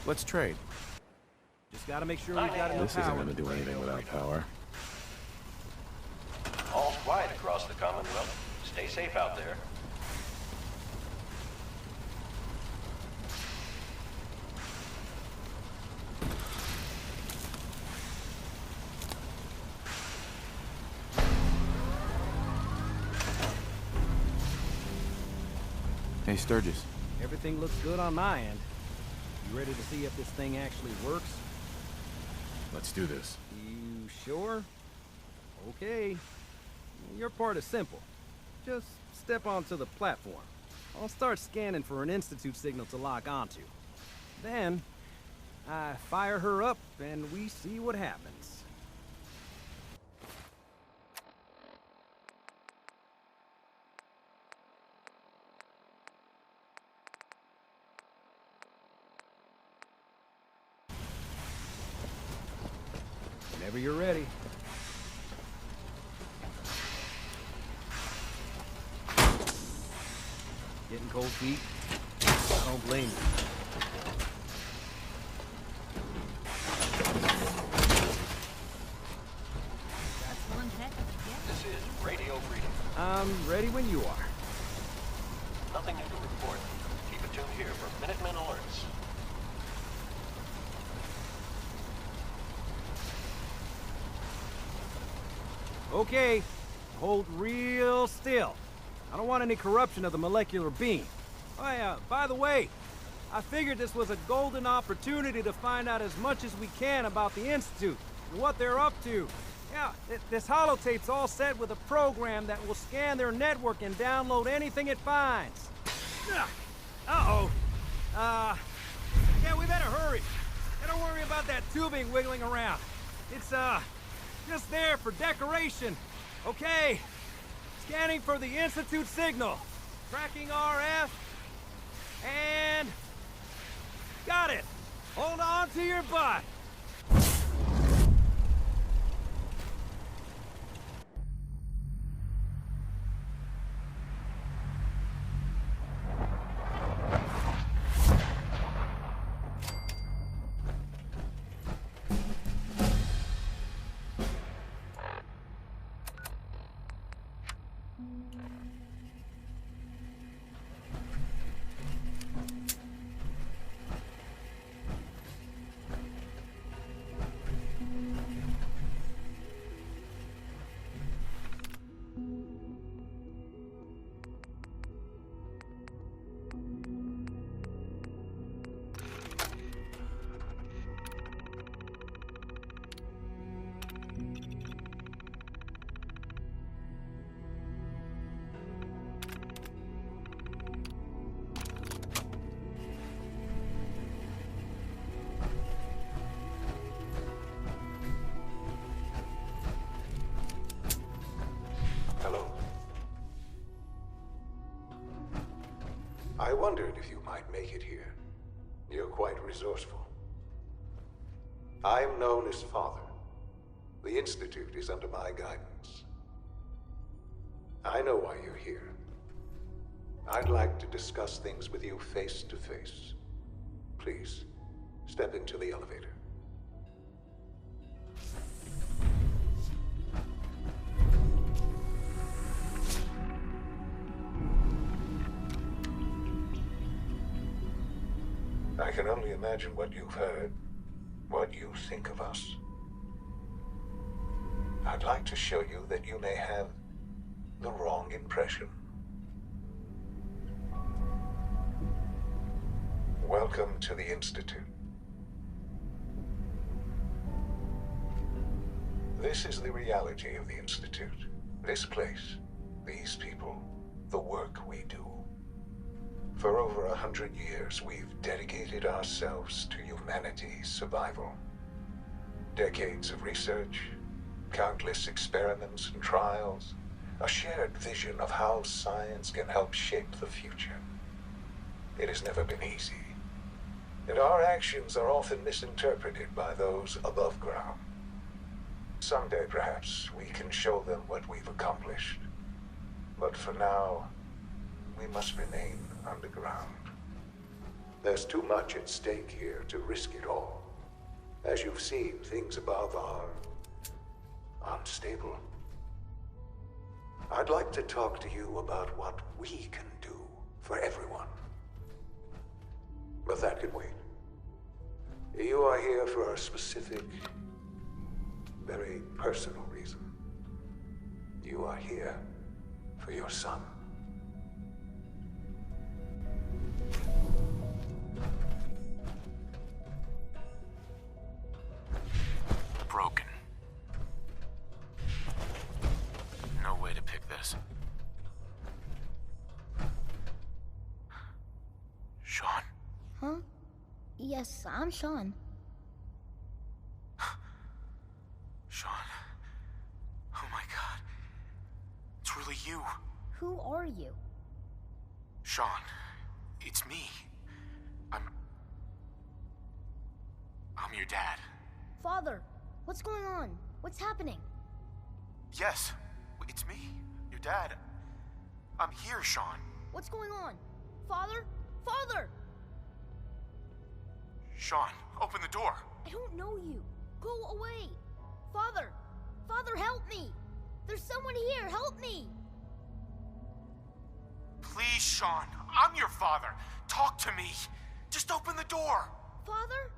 Let's trade. Just gotta make sure we've got enough This isn't power. gonna do anything without power. All's quiet across the Commonwealth. Stay safe out there. Hey, Sturgis. Everything looks good on my end. You ready to see if this thing actually works? Let's do this. You sure? Okay. Your part is simple. Just step onto the platform. I'll start scanning for an Institute signal to lock onto. Then, I fire her up and we see what happens. Whenever you're ready. Getting cold feet? I don't blame you. This is Radio Freedom. I'm ready when you are. Nothing new to report. Keep it tuned here for Minutemen alerts. Okay, hold real still. I don't want any corruption of the molecular beam. Oh yeah, by the way, I figured this was a golden opportunity to find out as much as we can about the Institute and what they're up to. Yeah, this holotape's all set with a program that will scan their network and download anything it finds. Uh-oh. Yeah, we better hurry. And don't worry about that tubing wiggling around. It's, just there for decoration. Okay. Scanning for the Institute signal. Tracking RF. And... got it. Hold on to your butt. Hello. I wondered if you might make it here. You're quite resourceful. I'm known as Father. The Institute is under my guidance. I know why you're here. I'd like to discuss things with you face to face. Please, step into the elevator. I can only imagine what you've heard, what you think of us. I'd like to show you that you may have the wrong impression. Welcome to the Institute. This is the reality of the Institute. This place, these people, the work we do. For over 100 years, we've dedicated ourselves to humanity's survival. Decades of research, countless experiments and trials, a shared vision of how science can help shape the future. It has never been easy, and our actions are often misinterpreted by those above ground. Someday, perhaps, we can show them what we've accomplished. But for now, we must remain underground. There's too much at stake here to risk it all. As you've seen, things above are unstable. I'd like to talk to you about what we can do for everyone. But that can wait. You are here for a specific, very personal reason. You are here for your son. Broken. No way to pick this. Sean? Huh? Yes, I'm Sean. Sean. Oh my god. It's really you. Who are you? Sean. It's me. I'm your dad. Father, what's going on? What's happening? Yes, it's me. Your dad. I'm here, Sean. What's going on? Father? Father! Sean, open the door. I don't know you. Go away. Father! Father, help me! There's someone here, help me! Please, Sean. I'm your father. Talk to me. Just open the door. Father?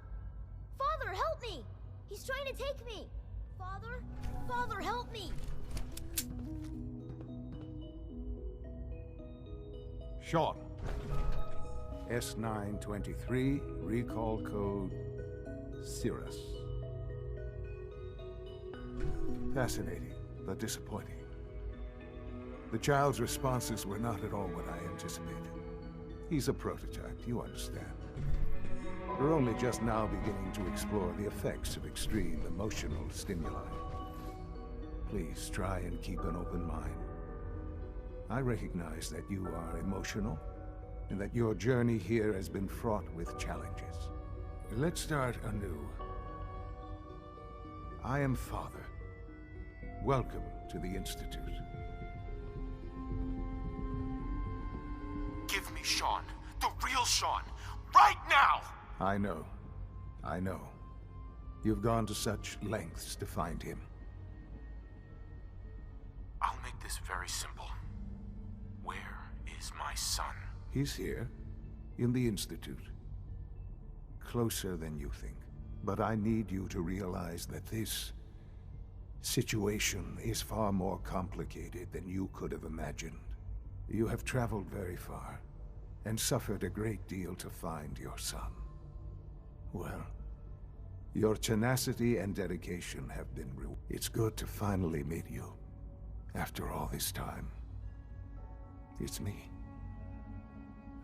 Father, help me! He's trying to take me! Father? Father, help me! Sean. S923, recall code Cirrus. Fascinating, but disappointing. The child's responses were not at all what I anticipated. He's a prototype, you understand. We're only just now beginning to explore the effects of extreme emotional stimuli. Please try and keep an open mind. I recognize that you are emotional, and that your journey here has been fraught with challenges. Let's start anew. I am Father. Welcome to the Institute. Give me Sean. The real Sean. Right now! I know. I know. You've gone to such lengths to find him. I'll make this very simple. Where is my son? He's here, in the Institute. Closer than you think. But I need you to realize that this situation is far more complicated than you could have imagined. You have traveled very far, and suffered a great deal to find your son. Well, your tenacity and dedication have been rewarded. It's good to finally meet you, after all this time. It's me.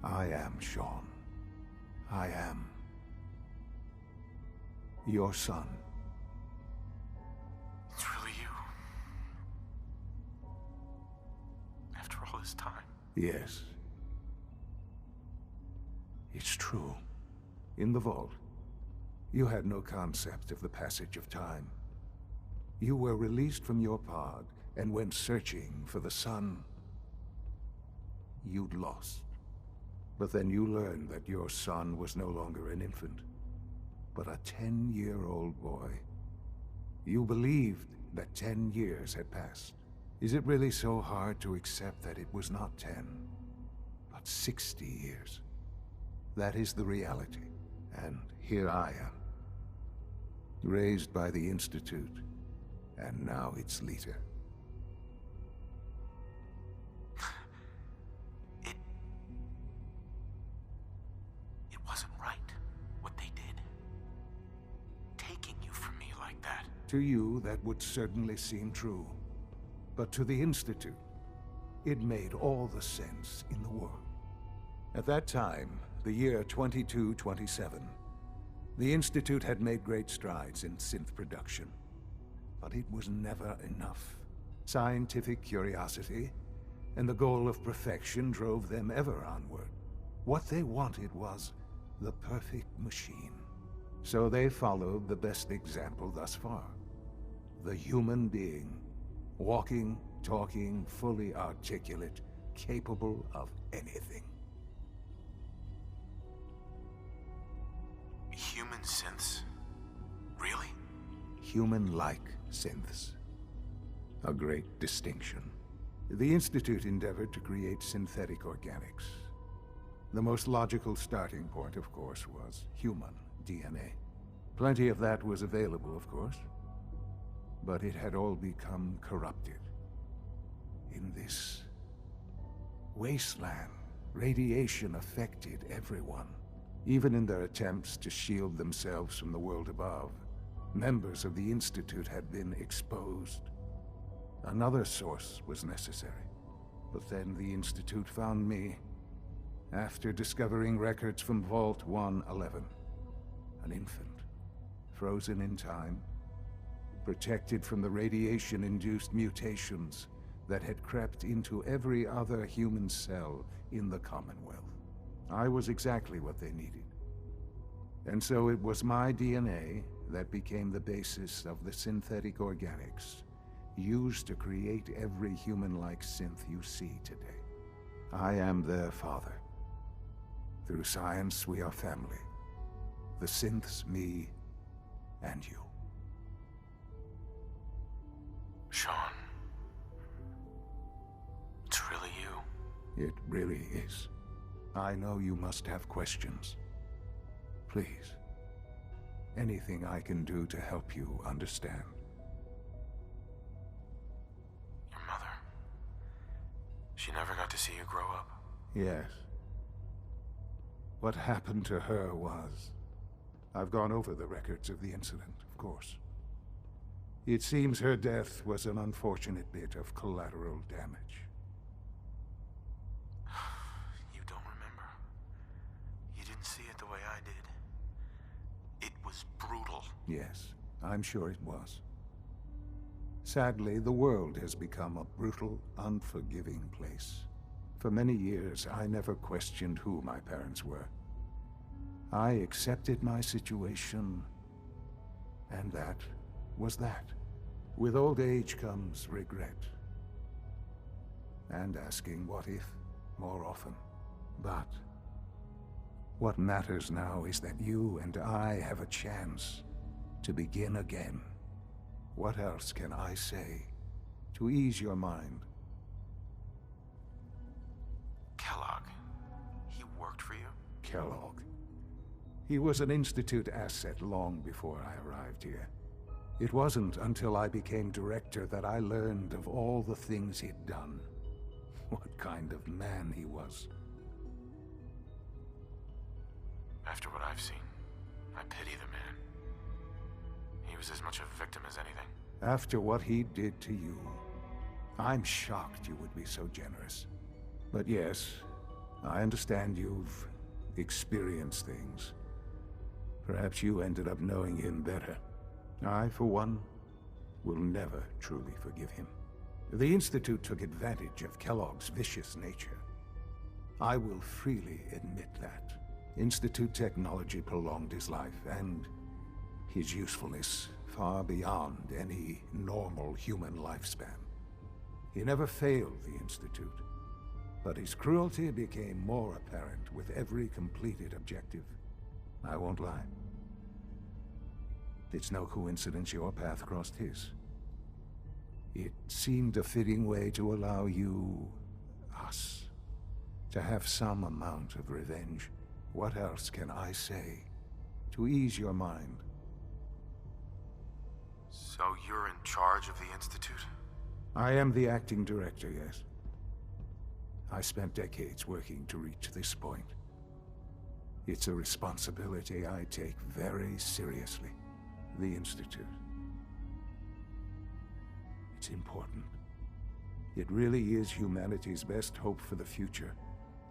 I am Sean. I am your son. It's really you. After all this time. Yes. It's true. In the vault, you had no concept of the passage of time. You were released from your pod and went searching for the son you'd lost. But then you learned that your son was no longer an infant, but a 10-year-old boy. You believed that 10 years had passed. Is it really so hard to accept that it was not 10, but 60 years? That is the reality, and here I am. Raised by the Institute, and now its leader. It wasn't right, what they did. Taking you from me like that. To you, that would certainly seem true. But to the Institute, it made all the sense in the world. At that time, the year 2227, the Institute had made great strides in synth production. But it was never enough. Scientific curiosity and the goal of perfection drove them ever onward. What they wanted was the perfect machine. So they followed the best example thus far. The human being. Walking, talking, fully articulate, capable of anything. synths? Really? Human-like synths. A great distinction. The Institute endeavored to create synthetic organics. The most logical starting point, of course, was human DNA. Plenty of that was available, of course. But it had all become corrupted. In this wasteland, radiation affected everyone. Even in their attempts to shield themselves from the world above, members of the Institute had been exposed. Another source was necessary. But then the Institute found me, after discovering records from Vault 111. An infant, frozen in time, protected from the radiation-induced mutations that had crept into every other human cell in the Commonwealth. I was exactly what they needed. And so it was my DNA that became the basis of the synthetic organics used to create every human-like synth you see today. I am their father. Through science, we are family. The synths, me, and you. Sean. It's really you. It really is. I know you must have questions. Please. Anything I can do to help you understand. Your mother. She never got to see you grow up. Yes. What happened to her was... I've gone over the records of the incident, of course. It seems her death was an unfortunate bit of collateral damage. You don't remember. You didn't see it the way I did. It was brutal. Yes, I'm sure it was. Sadly, the world has become a brutal, unforgiving place. For many years, I never questioned who my parents were. I accepted my situation, and that was that. With old age comes regret. And asking what if more often. But what matters now is that you and I have a chance to begin again. What else can I say to ease your mind? Kellogg. He worked for you? Kellogg. He was an Institute asset long before I arrived here. It wasn't until I became director that I learned of all the things he'd done. What kind of man he was. After what I've seen, I pity the man. He was as much a victim as anything. After what he did to you, I'm shocked you would be so generous. But yes, I understand you've experienced things. Perhaps you ended up knowing him better. I, for one, will never truly forgive him. The Institute took advantage of Kellogg's vicious nature. I will freely admit that. Institute technology prolonged his life, and his usefulness far beyond any normal human lifespan. He never failed the Institute, but his cruelty became more apparent with every completed objective. I won't lie. It's no coincidence your path crossed his. It seemed a fitting way to allow you, us, to have some amount of revenge. What else can I say to ease your mind? So you're in charge of the Institute? I am the acting director, yes. I spent decades working to reach this point. It's a responsibility I take very seriously. The Institute. It's important. It really is humanity's best hope for the future,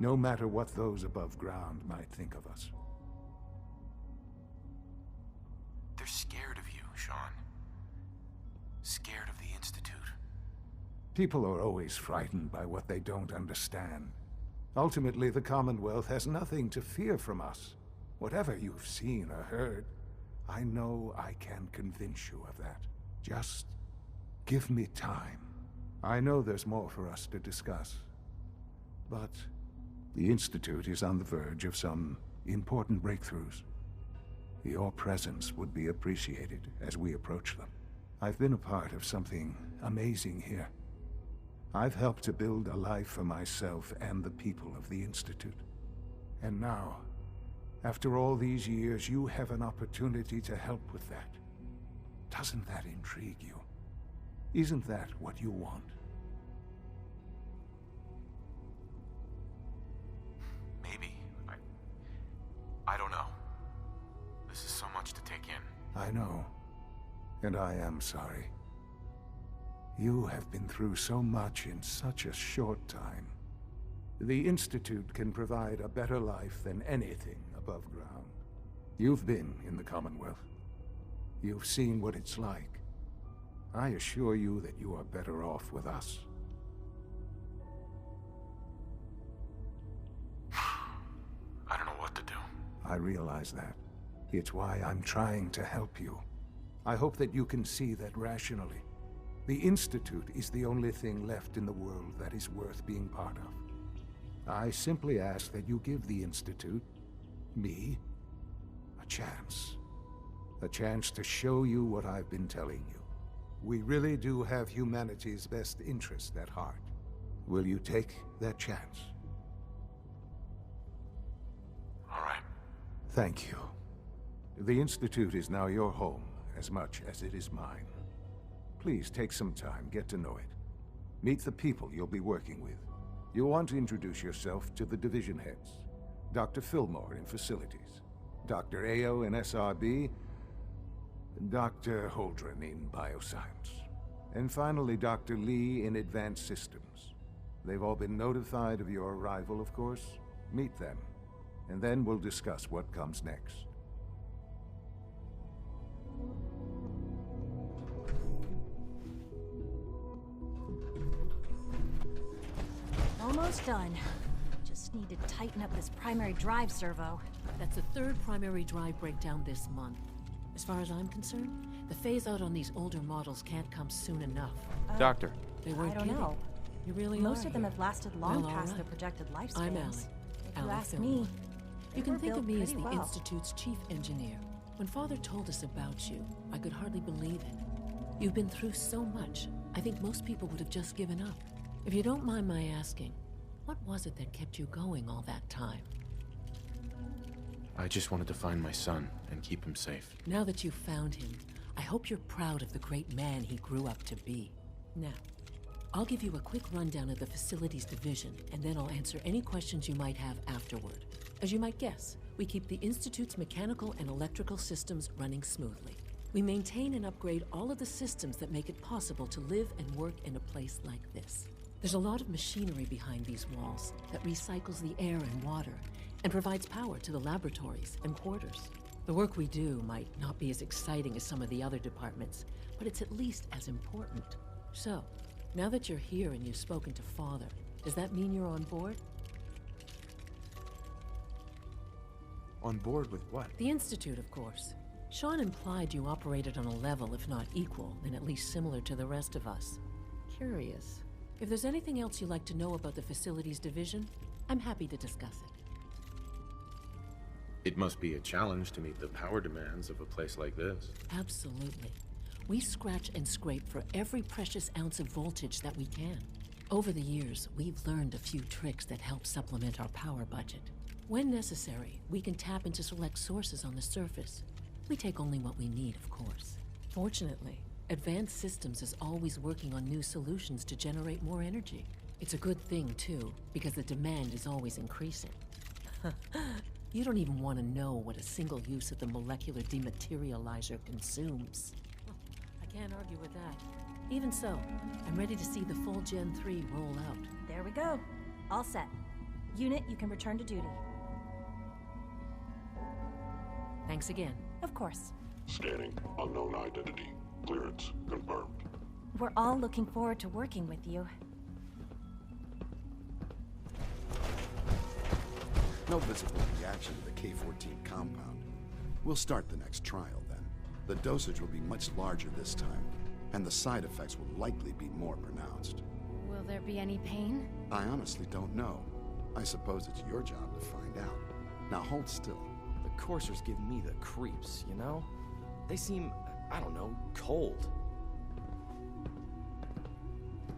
no matter what those above ground might think of us. They're scared of you, Sean. Scared of the Institute. People are always frightened by what they don't understand. Ultimately, the Commonwealth has nothing to fear from us. Whatever you've seen or heard, I know I can convince you of that. Just give me time. I know there's more for us to discuss. But the Institute is on the verge of some important breakthroughs. Your presence would be appreciated as we approach them. I've been a part of something amazing here. I've helped to build a life for myself and the people of the Institute. And now, after all these years, you have an opportunity to help with that. Doesn't that intrigue you? Isn't that what you want? Maybe. I don't know. This is so much to take in. I know. And I am sorry. You have been through so much in such a short time. The Institute can provide a better life than anything above ground. You've been in the Commonwealth. You've seen what it's like. I assure you that you are better off with us. I don't know what to do. I realize that. It's why I'm trying to help you. I hope that you can see that rationally. The Institute is the only thing left in the world that is worth being part of. I simply ask that you give the Institute, me, a chance. A chance to show you what I've been telling you. We really do have humanity's best interest at heart. Will you take that chance? All right. Thank you. The Institute is now your home as much as it is mine. Please take some time, get to know it. Meet the people you'll be working with. You'll want to introduce yourself to the division heads. Dr. Fillmore in Facilities, Dr. Ao in SRB, Dr. Holdren in Bioscience, and finally Dr. Lee in Advanced Systems. They've all been notified of your arrival, of course. Meet them, and then we'll discuss what comes next. Almost done. Just need to tighten up this primary drive servo. That's the third primary drive breakdown this month. As far as I'm concerned, the phase-out on these older models can't come soon enough. Doctor. They weren't I don't kidding. know. You really Most are of them here. have lasted long Well, all past right. their projected lifespans. I'm Alan. If you Alan ask Fillmore. me, You they can were think of built me as the pretty well. Institute's chief engineer. When Father told us about you, I could hardly believe it. You've been through so much, I think most people would have just given up. If you don't mind my asking, what was it that kept you going all that time? I just wanted to find my son and keep him safe. Now that you've found him, I hope you're proud of the great man he grew up to be. Now, I'll give you a quick rundown of the Facilities Division, and then I'll answer any questions you might have afterward. As you might guess, we keep the Institute's mechanical and electrical systems running smoothly. We maintain and upgrade all of the systems that make it possible to live and work in a place like this. There's a lot of machinery behind these walls that recycles the air and water and provides power to the laboratories and quarters. The work we do might not be as exciting as some of the other departments, but it's at least as important. So, now that you're here and you've spoken to Father, does that mean you're on board? On board with what? The Institute, of course. Sean implied you operated on a level, if not equal, then at least similar to the rest of us. Curious. If there's anything else you'd like to know about the Facilities Division, I'm happy to discuss it. It must be a challenge to meet the power demands of a place like this. Absolutely. We scratch and scrape for every precious ounce of voltage that we can. Over the years, we've learned a few tricks that help supplement our power budget. When necessary, we can tap into select sources on the surface. We take only what we need, of course. Fortunately, Advanced Systems is always working on new solutions to generate more energy. It's a good thing, too, because the demand is always increasing. You don't even want to know what a single use of the molecular dematerializer consumes. I can't argue with that. Even so, I'm ready to see the full Gen 3 roll out. There we go. All set. Unit, you can return to duty. Thanks again. Of course. Scanning. Unknown identity. Clearance confirmed. We're all looking forward to working with you. No visible reaction to the K-14 compound. We'll start the next trial then. The dosage will be much larger this time, and the side effects will likely be more pronounced. Will there be any pain? I honestly don't know. I suppose it's your job to find out. Now hold still. The coursers give me the creeps, you know? They seem, I don't know, cold.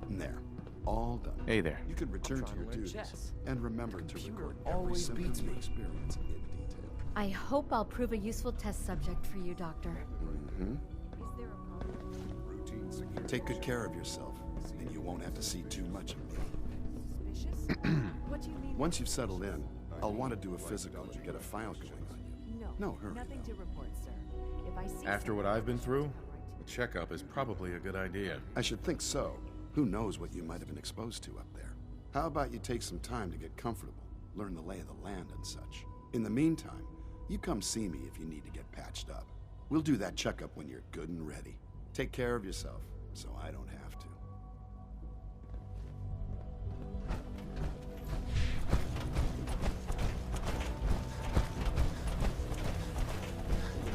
There. All done. Hey there. You can return to trying your to learn duties. chess. And remember The to computer record every always symptom beats you me. experience in detail. I hope I'll prove a useful test subject for you, Doctor. Routine security. Take good care of yourself, and you won't have to see too much of me. What do you mean? Once you've settled in, I'll want to do a physical and get a file going on you. No hurry, Nothing though. to report, sir. If I see After what something- I've been through, a checkup is probably a good idea. I should think so. Who knows what you might have been exposed to up there? How about you take some time to get comfortable, learn the lay of the land and such. In the meantime, you come see me if you need to get patched up. We'll do that checkup when you're good and ready. Take care of yourself, so I don't have to.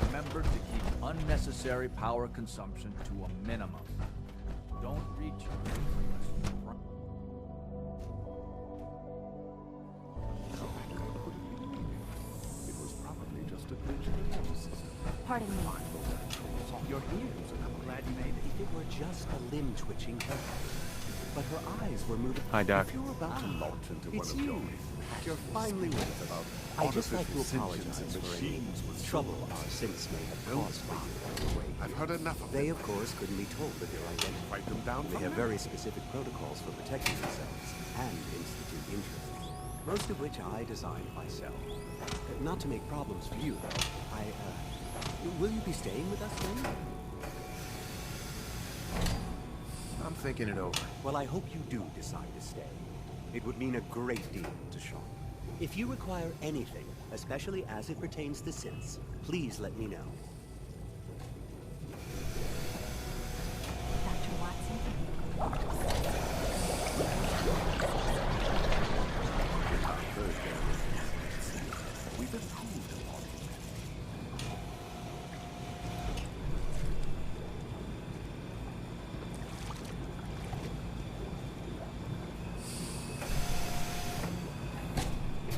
Remember to keep unnecessary power consumption to a minimum. Don't reach your infamous It was probably just a glitch in the nervous system. Pardon me. You're here. I'm glad you made it. If it were just a limb twitching her head, but her eyes were moving. Hi, Doc. If you're about to launch into one It's of your you. You're finally with us. about I'd just like to artificial apologize sentience in for any machines with trouble souls. our synths may have Don't caused for you bother. on the way I've here. heard enough of They, it. of course, couldn't be told of your identity. Fight them down They from have there. very specific protocols for protecting themselves and Institute interests, most of which I designed myself. Not to make problems for you, though. Will you be staying with us then? I'm thinking it over. Well, I hope you do decide to stay. It would mean a great deal to Sean. If you require anything, especially as it pertains to synths, please let me know. Dr. Watson? We've improved upon it.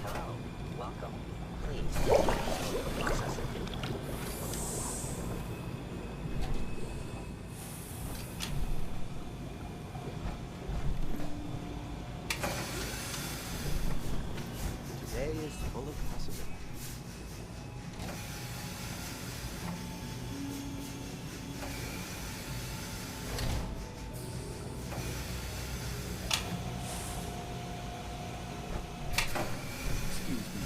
Hello. Welcome. Please. Processing. Today is full of possibilities. Excuse me.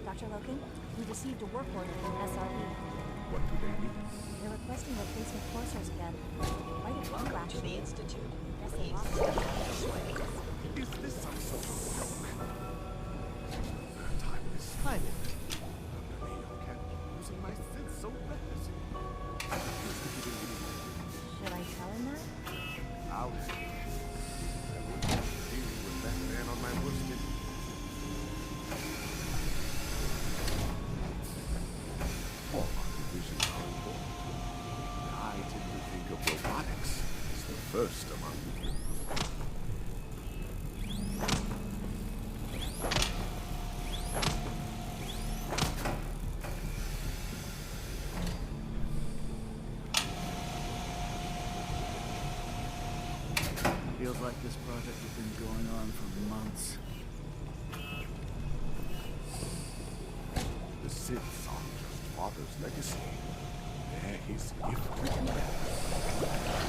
Dr. Loken, we received a work order from SRE. What do they need? They're requesting replacement coursers again. Quite a few, Welcome to actually. the Institute. Guess a Please lot. step out of the way. Is this some sort of joke? Time is Timing. under me, okay? Using my sense so recklessly. Here's the giving me. Should I tell him that? Out. I wouldn't deal with that man on my worst day. All our divisions are important. I tend to think of robotics as the first among them. Feels like this project has been going on for months. The Siths aren't just Father's legacy. They're his gift to humanity.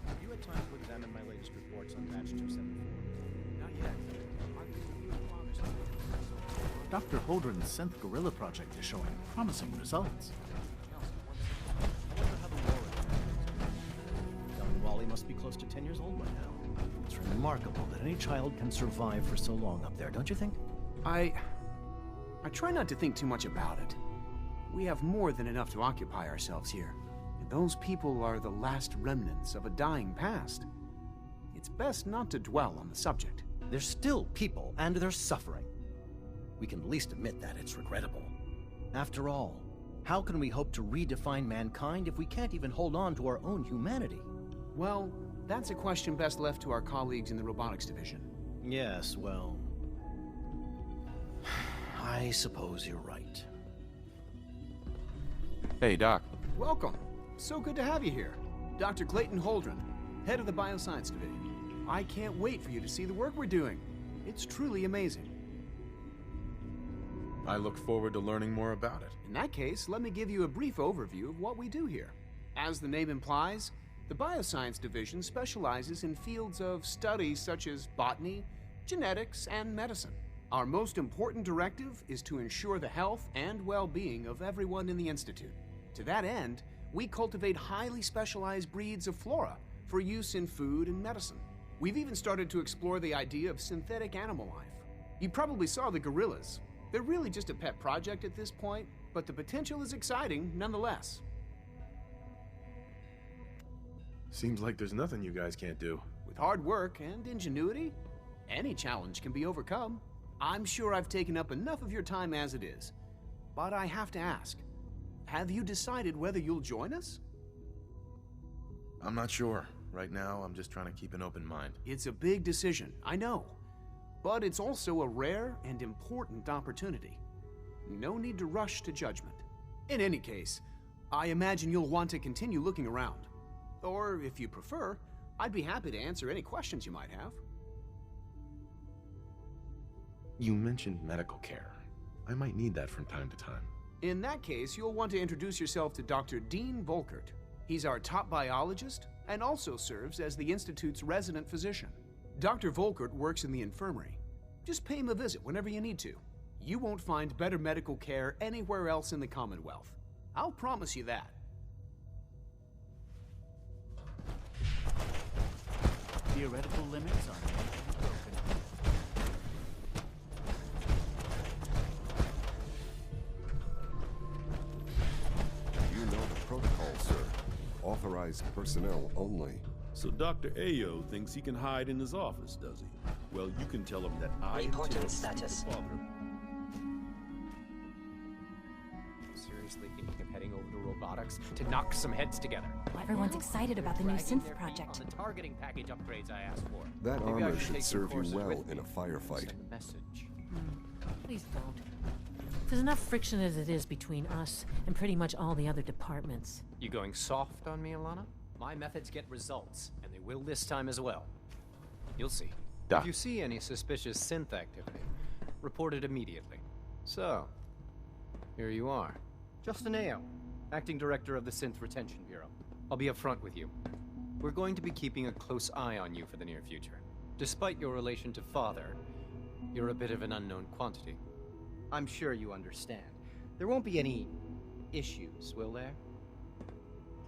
Have you had time to examine my latest reports on Batch 274? Not yet. Dr. Holdren's synth gorilla project is showing promising results. Young Wally must be close to 10 years old by now. It's remarkable that any child can survive for so long up there, don't you think? I try not to think too much about it. We have more than enough to occupy ourselves here. And those people are the last remnants of a dying past. It's best not to dwell on the subject. They're still people, and they're suffering. We can at least admit that it's regrettable. After all, how can we hope to redefine mankind if we can't even hold on to our own humanity? Well, that's a question best left to our colleagues in the robotics division. Yes, well... I suppose you're right. Hey, Doc. Welcome. So good to have you here. Dr. Clayton Holdren, head of the Bioscience Division. I can't wait for you to see the work we're doing. It's truly amazing. I look forward to learning more about it. In that case, let me give you a brief overview of what we do here. As the name implies, the Bioscience Division specializes in fields of study such as botany, genetics, and medicine. Our most important directive is to ensure the health and well-being of everyone in the Institute. To that end, we cultivate highly specialized breeds of flora for use in food and medicine. We've even started to explore the idea of synthetic animal life. You probably saw the gorillas. They're really just a pet project at this point, but the potential is exciting nonetheless. Seems like there's nothing you guys can't do. With hard work and ingenuity, any challenge can be overcome. I'm sure I've taken up enough of your time as it is, but I have to ask, have you decided whether you'll join us? I'm not sure. Right now, I'm just trying to keep an open mind. It's a big decision, I know. But it's also a rare and important opportunity. No need to rush to judgment. In any case, I imagine you'll want to continue looking around. Or, if you prefer, I'd be happy to answer any questions you might have. You mentioned medical care. I might need that from time to time. In that case, you'll want to introduce yourself to Dr. Dean Volkert. He's our top biologist and also serves as the Institute's resident physician. Dr. Volkert works in the infirmary. Just pay him a visit whenever you need to. You won't find better medical care anywhere else in the Commonwealth. I'll promise you that. Theoretical limits are broken. You know the protocol, sir. Authorized personnel only. So Dr. Ayo thinks he can hide in his office, does he? Well, you can tell him that I Reporting intend status. to follow. Seriously thinking of heading over to robotics to knock some heads together? Well, everyone's excited about the new synth project. On the targeting package upgrades I asked for. That Maybe I armor should should take some serve you courses well with in me. a firefight. Send a message. Please don't. There's enough friction as it is between us and pretty much all the other departments. You going soft on me, Alana? My methods get results, and they will this time as well. You'll see. Doc. If you see any suspicious synth activity, report it immediately. So, here you are. Justin Ayo, Acting Director of the Synth Retention Bureau. I'll be upfront with you. We're going to be keeping a close eye on you for the near future. Despite your relation to Father, you're a bit of an unknown quantity. I'm sure you understand. There won't be any issues, will there?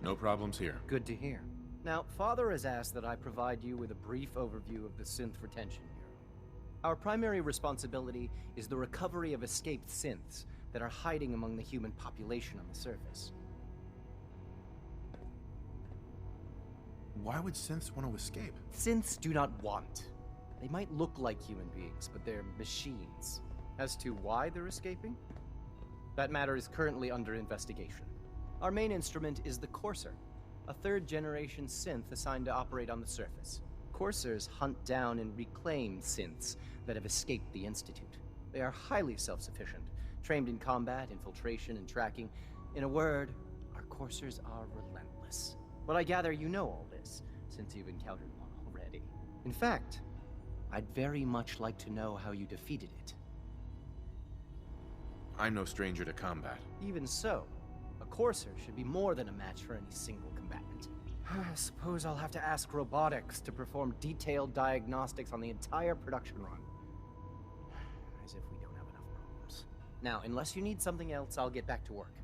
No problems here. Good to hear. Now, Father has asked that I provide you with a brief overview of the Synth Retention Bureau. Our primary responsibility is the recovery of escaped synths that are hiding among the human population on the surface. Why would synths want to escape? Synths do not want. They might look like human beings, but they're machines. As to why they're escaping? That matter is currently under investigation. Our main instrument is the Courser, a third-generation synth assigned to operate on the surface. Coursers hunt down and reclaim synths that have escaped the Institute. They are highly self-sufficient, trained in combat, infiltration, and tracking. In a word, our Coursers are relentless. But I gather you know all this, since you've encountered one already. In fact, I'd very much like to know how you defeated it. I'm no stranger to combat. Even so, a A Courser should be more than a match for any single combatant. I suppose I'll have to ask robotics to perform detailed diagnostics on the entire production run. As if we don't have enough problems. Now, unless you need something else, I'll get back to work.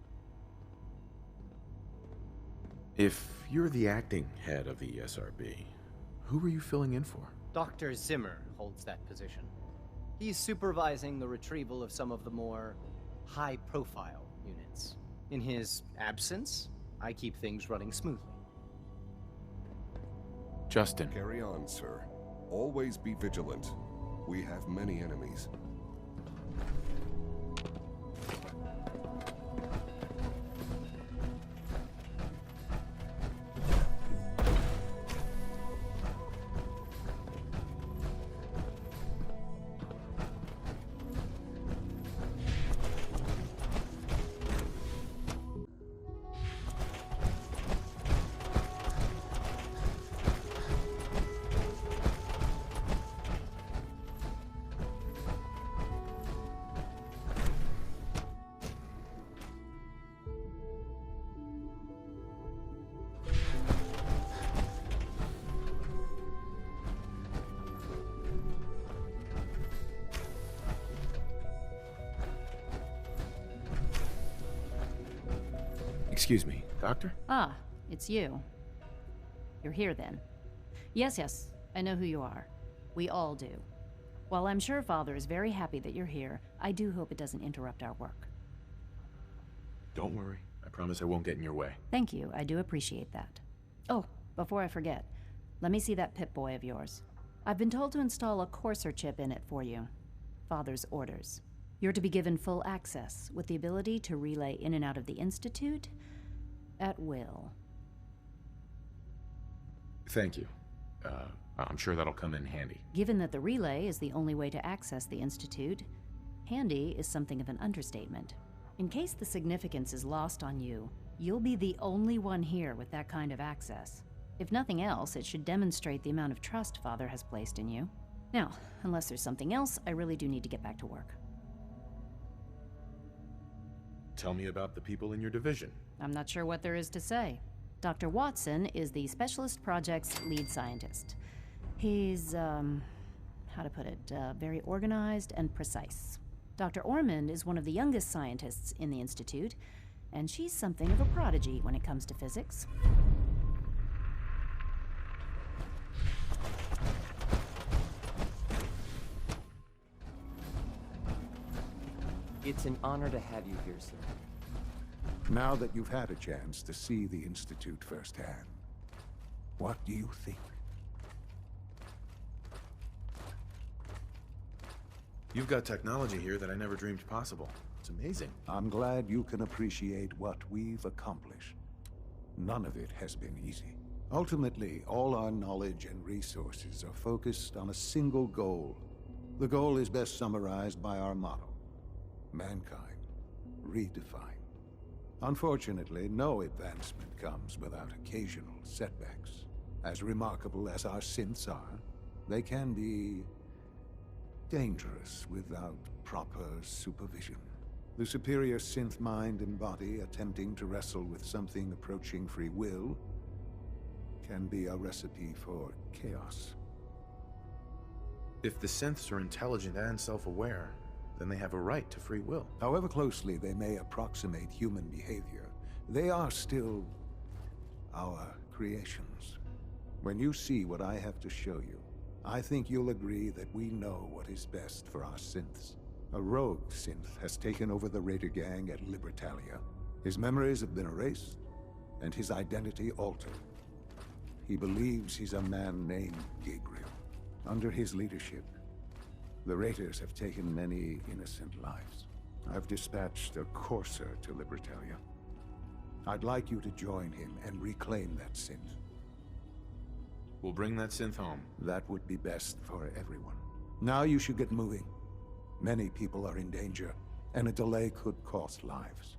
If you're the acting head of the ESRB, who were you filling in for? Dr. Zimmer holds that position. He's supervising the retrieval of some of the more high-profile units. In his absence, I keep things running smoothly. Justin. Carry on, sir. Always be vigilant. We have many enemies. Excuse me, Doctor? Ah, it's you. You're here then. Yes, I know who you are. We all do. While I'm sure Father is very happy that you're here, I do hope it doesn't interrupt our work. Don't worry. I promise I won't get in your way. Thank you, I do appreciate that. Oh, before I forget, let me see that Pip-Boy of yours. I've been told to install a Courser chip in it for you. Father's orders. You're to be given full access, with the ability to relay in and out of the Institute at will. Thank you. I'm sure that'll come in handy. Given that the relay is the only way to access the Institute, handy is something of an understatement. In case the significance is lost on you, you'll be the only one here with that kind of access. If nothing else, it should demonstrate the amount of trust Father has placed in you. Now, unless there's something else, I really do need to get back to work. Tell me about the people in your division. I'm not sure what there is to say. Dr. Watson is the Specialist Project's lead scientist. He's, how to put it, very organized and precise. Dr. Ormond is one of the youngest scientists in the Institute, and she's something of a prodigy when it comes to physics. It's an honor to have you here, sir. Now that you've had a chance to see the Institute firsthand, what do you think? You've got technology here that I never dreamed possible. It's amazing. I'm glad you can appreciate what we've accomplished. None of it has been easy. Ultimately, all our knowledge and resources are focused on a single goal. The goal is best summarized by our motto: mankind, redefined. Unfortunately, no advancement comes without occasional setbacks. As remarkable as our synths are, they can be dangerous without proper supervision. The superior synth mind and body attempting to wrestle with something approaching free will can be a recipe for chaos. If the synths are intelligent and self-aware, then they have a right to free will. However closely they may approximate human behavior, they are still our creations. When you see what I have to show you, I think you'll agree that we know what is best for our synths. A rogue synth has taken over the Raider gang at Libertalia. His memories have been erased, and his identity altered. He believes he's a man named Gabriel. Under his leadership, the Raiders have taken many innocent lives. I've dispatched a Courser to Libertalia. I'd like you to join him and reclaim that synth. We'll bring that synth home. That would be best for everyone. Now you should get moving. Many people are in danger, and a delay could cost lives.